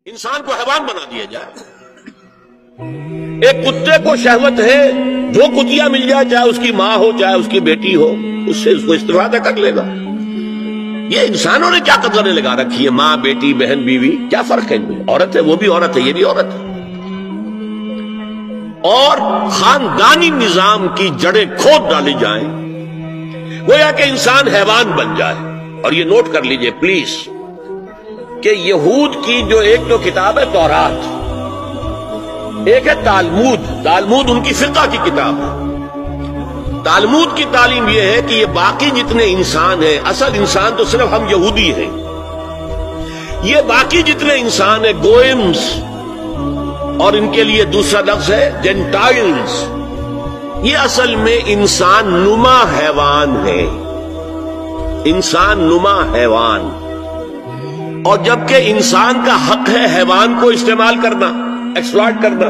انسان کو حیوان بنا دیا جائے. ایک کتے کو شہوت ہے، جو کتیا مل جائے، چاہے اس کی ماں ہو چاہے اس کی بیٹی ہو، اس سے اس کو استفادہ کر لے گا. یہ انسانوں نے کیا قدریں لگا رکھی ہے؟ ماں، بیٹی، بہن، بیوی، کیا فرق ہے ان میں؟ عورت ہے وہ بھی عورت ہے، یہ بھی عورت ہے. اور خاندانی نظام کی جڑیں کھود ڈالی جائیں، گویا کہ انسان حیوان بن جائے. اور یہ نوٹ کر لیجئے پلیز کہ یہود کی جو ایک تو کتاب ہے تورات، ایک ہے تالمود. تالمود ان کی فقہ کی کتاب ہے. تالمود کی تعلیم یہ ہے کہ یہ باقی جتنے انسان ہیں، اصل انسان تو صرف ہم یہودی ہیں. یہ باقی جتنے انسان ہیں گوئمز، اور ان کے لیے دوسرا لفظ ہے جینٹائلز، یہ اصل میں انسان نما حیوان ہے. انسان نما حیوان. اور جبکہ انسان کا حق ہے حیوان کو استعمال کرنا، ایکسپلائٹ کرنا.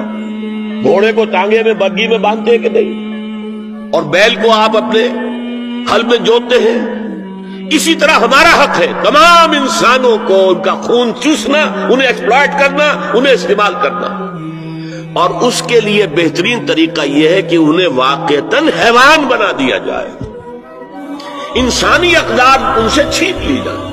گھوڑے کو ٹانگے میں بگی میں باندھتے ہیں کہ نہیں، اور بیل کو آپ اپنے ہل میں جوتتے ہیں. اسی طرح ہمارا حق ہے تمام انسانوں کو ان کا خون چوسنا، انہیں ایکسپلائٹ کرنا، انہیں استعمال کرنا. اور اس کے لیے بہترین طریقہ یہ ہے کہ انہیں واقعتاً حیوان بنا دیا جائے، انسانی اقدار ان سے چھین لی جائے.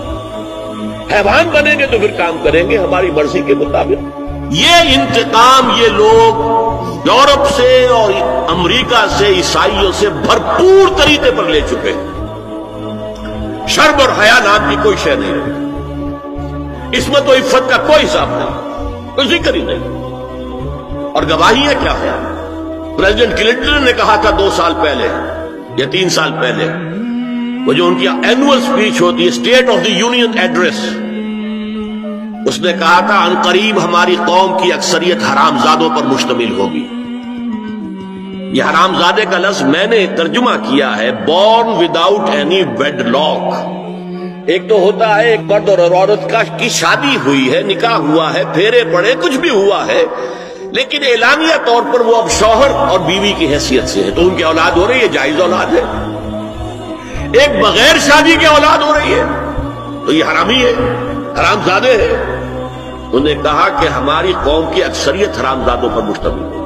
حیوان بنیں گے تو پھر کام کریں گے ہماری مرضی کے مطابق. یہ انتقام یہ لوگ یورپ سے اور امریکہ سے، عیسائیوں سے بھرپور طریقے پر لے چکے ہیں. شرم اور حیا نام کی کوئی شے نہیں رہی. عصمت و عفت کا کوئی حساب نہیں، کوئی ذکر ہی نہیں. اور گواہیاں کیا ہے؟ پریزیڈنٹ کلنٹن نے کہا تھا 2 سال پہلے یا 3 سال پہلے، وہ جو ان کی اینوئل سپیچ ہوتی ہے، state of the union address, اس نے کہا تھا ان قریب ہماری قوم کی اکثریت حرام زادوں پر مشتمل ہوگی. یہ حرام زادے کا لفظ میں نے ترجمہ کیا ہے بورن وداؤٹ اینی ویڈ لاک. ایک تو ہوتا ہے ایک مرد اور عورت کی شادی ہوئی ہے، نکاح ہوا ہے، پھیرے پڑے، کچھ بھی ہوا ہے، لیکن اعلانیہ طور پر وہ اب شوہر اور بیوی کی حیثیت سے ہے، تو ان کی اولاد ہو رہی ہے، جائز اولاد ہے. ایک بغیر شادی کی اولاد ہو رہی ہے تو یہ حرامی ہے، حرام زادے ہے. انہوں نے کہا کہ ہماری قوم کی اکثریت حرام زادوں پر مشتمل ہے.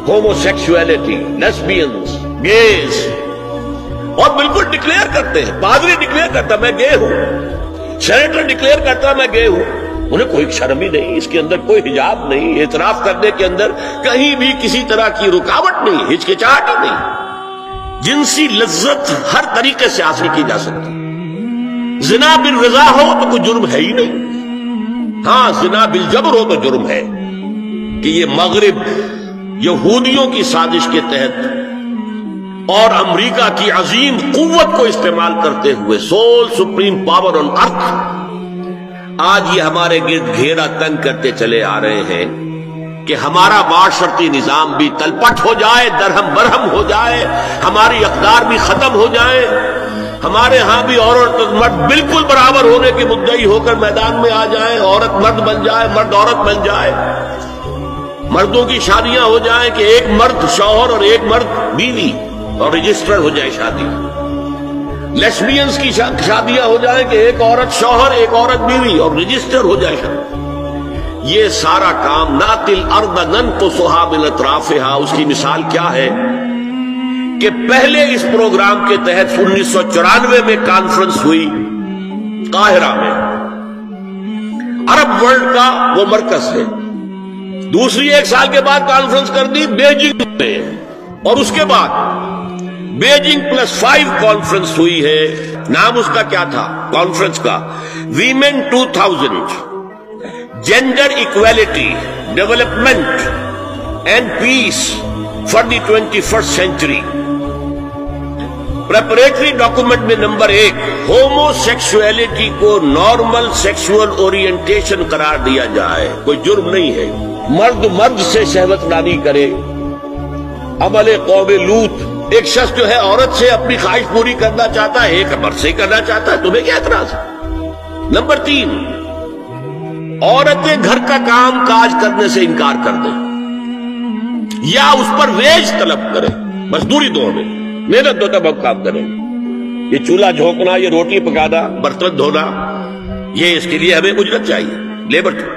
ہومو سیکسولیٹی، لیسبینز، گیز، اور بالکل ڈکلیئر کرتے ہیں. پادری ڈکلیئر کرتا میں گے ہوں، سینیٹر ڈکلیئر کرتا میں گے ہوں. انہیں کوئی شرم ہی نہیں، اس کے اندر کوئی حجاب نہیں، اعتراف کرنے کے اندر کہیں بھی کسی طرح کی رکاوٹ نہیں، ہچکچاہٹ ہی نہیں. جنسی لذت ہر طریقے سے حاصل کی جا سکتی. زنا بالرضا ہو تو کوئی جرم ہے ہی نہیں. ہاں زنا بالجبر ہو تو جرم ہے کہ یہ مغرب یہودیوں کی سازش کے تحت اور امریکہ کی عظیم قوت کو استعمال کرتے ہوئے، سول سپریم پاور آن ارتھ، آج یہ ہمارے گرد گھیرا تنگ کرتے چلے آ رہے ہیں کہ ہمارا معاشرتی نظام بھی تلپٹ ہو جائے، درہم برہم ہو جائے، ہماری اقدار بھی ختم ہو جائے، ہمارے ہاں بھی عورت اور مرد بالکل برابر ہونے کے مدعی ہو کر میدان میں آ جائیں، عورت مرد بن جائے، مرد عورت بن جائے، مردوں کی شادیاں ہو جائیں کہ ایک مرد شوہر اور ایک مرد بیوی اور رجسٹر ہو جائے شادی. لیسبینز کی شادیاں ہو جائیں کہ ایک عورت شوہر ایک عورت بیوی اور رجسٹر ہو جائے شادی. یہ سارا کام ناقل ارض ننقصها من اطرافها. اس کی مثال کیا ہے کہ پہلے اس پروگرام کے تحت 1994 میں کانفرنس ہوئی قاہرہ میں، عرب ورلڈ کا وہ مرکز ہے. دوسری 1 سال کے بعد کانفرنس کر دی بیجنگ میں، اور اس کے بعد بیجنگ +5 کانفرنس ہوئی ہے. نام اس کا کیا تھا کانفرنس کا؟ Women 2000، gender equality, development and peace for the 21st century. Preparatory document میں نمبر 1 ہومو سیکسولیٹی کو نارمل سیکسول اورینٹیشن قرار دیا جائے. کوئی جرم نہیں ہے. مرد مرد سے شہوت رانی کرے. عمل قوم لوط، ایک شخص جو ہے عورت سے اپنی خواہش پوری کرنا چاہتا ہے، ایک مرد سے کرنا چاہتا ہے، تمہیں کیا اعتراض ہے؟ نمبر 3 عورتیں گھر کا کام کاج کرنے سے انکار کر دیں یا اس پر ویج طلب کریں، مزدوری دو ہمیں، محنت دو تب ہم کام کریں. یہ چولہا جھونکنا، یہ روٹی پکانا، برتن دھونا، یہ اس کے لیے ہمیں اجرت چاہیے، لیبر کی۔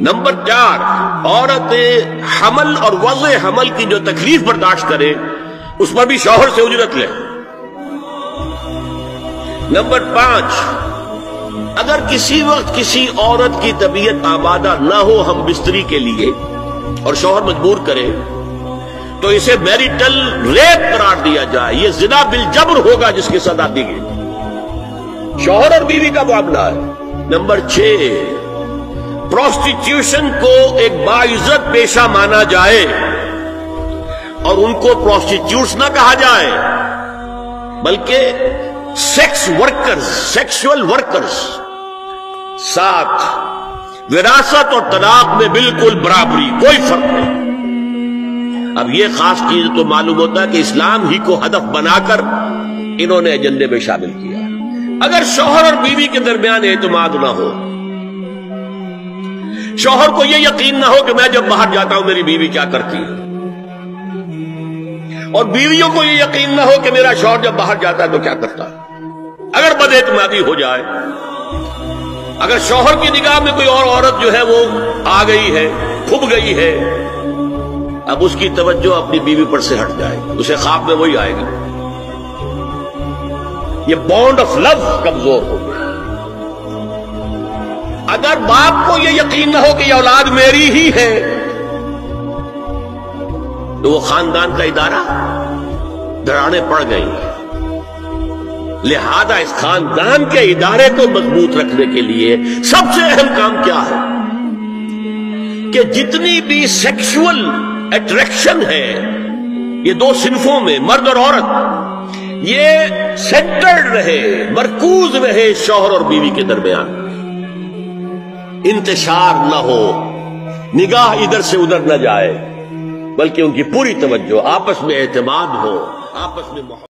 نمبر 4، عورت حمل اور وضع حمل کی جو تکلیف برداشت کرے اس پر بھی شوہر سے اجرت لے۔ نمبر 5، اگر کسی وقت کسی عورت کی طبیعت آمادہ نہ ہو ہم بستری کے لیے اور شوہر مجبور کرے تو اسے میریٹل ریپ قرار دیا جائے، یہ زنا بالجبر ہوگا جس کی سزا دی گئی، شوہر اور بیوی کا معاملہ ہے۔ نمبر 6، پروسٹیٹیوشن کو ایک باعزت پیشہ مانا جائے اور ان کو پروسٹیٹیوٹس نہ کہا جائے بلکہ سیکس ورکرز، سیکسول ورکرز۔ 7، وراثت اور طلاق میں بالکل برابری، کوئی فرق نہیں۔ اب یہ خاص چیز تو معلوم ہوتا ہے کہ اسلام ہی کو ہدف بنا کر انہوں نے ایجنڈے میں شامل کیا۔ اگر شوہر اور بیوی کے درمیان اعتماد نہ ہو، شوہر کو یہ یقین نہ ہو کہ میں جب باہر جاتا ہوں میری بیوی کیا کرتی ہے، اور بیویوں کو یہ یقین نہ ہو کہ میرا شوہر جب باہر جاتا ہے تو کیا کرتا ہے، اگر بد اعتمادی ہو جائے، اگر شوہر کی نگاہ میں کوئی اور عورت جو ہے وہ آ گئی ہے، کھب گئی ہے، اب اس کی توجہ اپنی بیوی پر سے ہٹ جائے، اسے خواب میں وہی آئے گی، یہ بانڈ آف لو کمزور ہو گیا۔ اگر باپ کو یہ یقین نہ ہو کہ یہ اولاد میری ہی ہے تو وہ خاندان کا ادارہ دراڑیں پڑ گئی۔ لہذا اس خاندان کے ادارے کو مضبوط رکھنے کے لیے سب سے اہم کام کیا ہے کہ جتنی بھی سیکشول اٹریکشن ہے یہ دو صنفوں میں، مرد اور عورت، یہ سینٹرڈ رہے، مرکوز رہے شوہر اور بیوی کے درمیان، انتشار نہ ہو، نگاہ ادھر سے ادھر نہ جائے، بلکہ ان کی پوری توجہ، آپس میں اعتماد ہو، آپس میں محبت